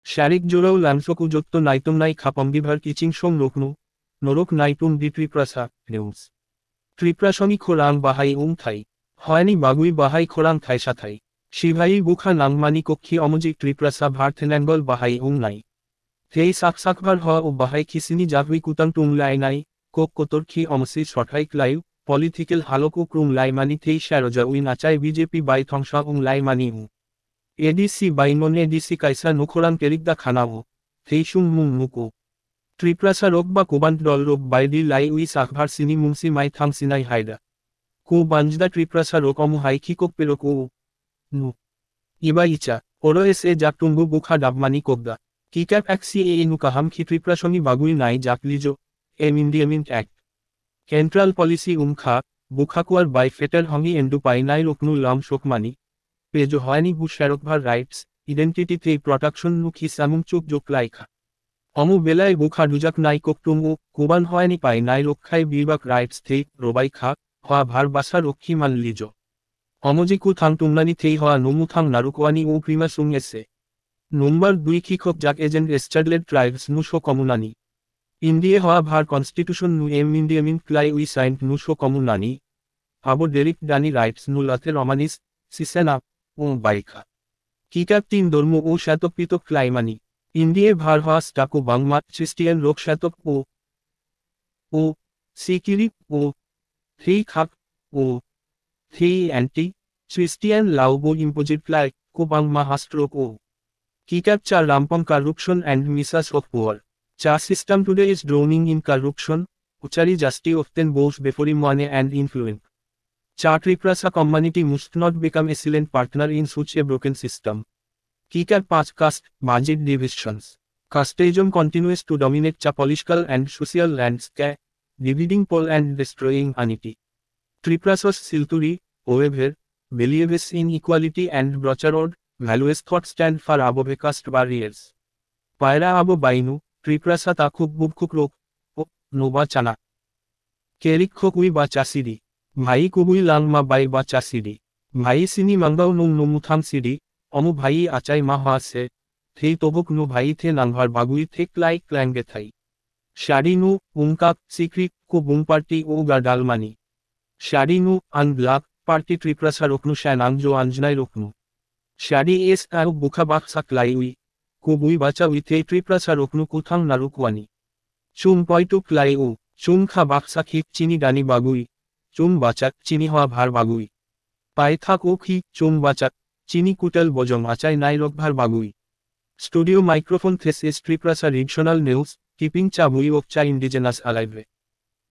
শারিক জোরাও লামসকু যত্ত নাইতুম নাই খাপম্বিভার কিচিং সোম রোকনু নরক নাইতুম দি ত্রিপ্রাসা নিউজ ত্রিপ্রাসমি খোরাং বাহাই থাই হয়নি বাগুই বাহাই খোরাং থাই সাথাই শিভাই বুখা নাংমানি কক্ষি অমজি ত্রিপ্রাসা ভার্থেনাঙ্গল বাহাই নাই থেই সাকসাকভার হ ও বাহাই খিসিনি জাভুই কুতাং টুং লাই নাই কোক কোতর খি অমসি সঠাই ক্লাইউ পলিথিকেল হালকু ক্রুং লাইমানি থেই শ্যারোজা উই নাচাই বিজেপি বাই থংসা লাইমানি এডিসি বাইনন এডিসি কাইসা নুখোরাং কেরিকদা খানাও থেইসুং মুং মুকো ত্রিপ্রাসা রোগ বা কোবান দল রোগ বাইদি লাই we সাকভার Sini মুংসি my Thang Sinai হাইদা কো বাঞ্জদা ত্রিপ্রাসা রোগ অমু হাইকি কোক পেরোক ও নু ইবা ইচা ওরো এস এ জাক টুম্বু বুখা ডাবমানি কোকদা কিক্যাপ অ্যাক্সি এ নু কাহাম খি ত্রিপ্রাসমি বাগুই নাই জাক লিজো এম ইন্ডিয়ামিন্ট অ্যাক্ট কেন্ট্রাল পলিসি খা বুখাকুয়ার বাই ফেটার হঙ্গি এন্ডু পাই নাই রোকনু লাম শোকমানি পেজো হয়নি বু শ্যারকভার রাইটস ইডেন্টিটি থে প্রোটেকশন নু খি সামুং চুক যোক লাইখা অমু বেলায় বুখা ডুজাক নাই কোকটুং ও কুবান হয়নি পাই নাই রক্ষায় বীরবাক রাইটস থে রোবাই খা হওয়া ভার বাসা রক্ষী মান লিজো অমজিকু থাং টুংনানি থেই হওয়া নমু থাং নারুকোয়ানি ও প্রিমা সুং এসে নম্বর 2 খিখক জাক এজেন্ট এস্টাডলেড ট্রাইবস নু শো কমুনানি ইন্ডিয়ে হওয়া ভার কনস্টিটিউশন নু এম ইন্ডিয়ামিন ক্লাই উই সাইন্ট নু শো কমুনানি আবো ডেরিক ডানি রাইটস নু লাথে রমানিস সিসেনা ও বাইখা কিক্যাপ 3 ধর্ম ও শ্যাতক ক্লাইমানি ইন্ডিয়ে ভার হওয়া স্টাকো বাংমা খ্রিস্টিয়ান রোগ শ্যাতক ও সিকিরি ও থ্রি খাক ও থ্রি অ্যান্টি খ্রিস্টিয়ান লাউবো ইম্পোজিট ফ্লাই কো বাংমা হাস্ট্রোক ও কিক্যাপ 4 রামপং corruption and misuse of power. Cha system today is drowning in corruption, uchari justice often bows before money and influence. Cha Triprasa community must not become a silent partner in such a broken system. Kicker 5 caste, budget divisions. Casteism continues to dominate cha political and social landscape, dividing poor and destroying unity. Triprasa's Silturi, however, believes in equality and brotherhood, values thought stand far above caste barriers. Paira abo bainu, Triprasa takuk bubkuk rok, o, noba chana. Kerik khokui ba chasidi. Bhai kubui langma bai ba chasidi. Bhai sini mangau nung nomutham sidi, omu bhai achai ma ha se. Thei tobuk nu bhai the nangvar bagui thek lai klange thai. Shadi nu, umkak, sikri, ko bung party o gadalmani. Shadi nu, unblock, party Triprasa roknu shanang jo anjnai roknu. Shadi es au bukha bak sak laiwi. Kubui bacha with a Triprasa roknu kuthang narukwani. Chum poituk lai u, chum kha bak sak hip chini dani bagui. Chum bachak chini hoa bhar bagui. Pai thak ok hi, chum bachak, chini kutal bojong achai nai rok bhar bagui. Studio microphone this is Triprasa regional news, keeping Chabui of Cha indigenous alive.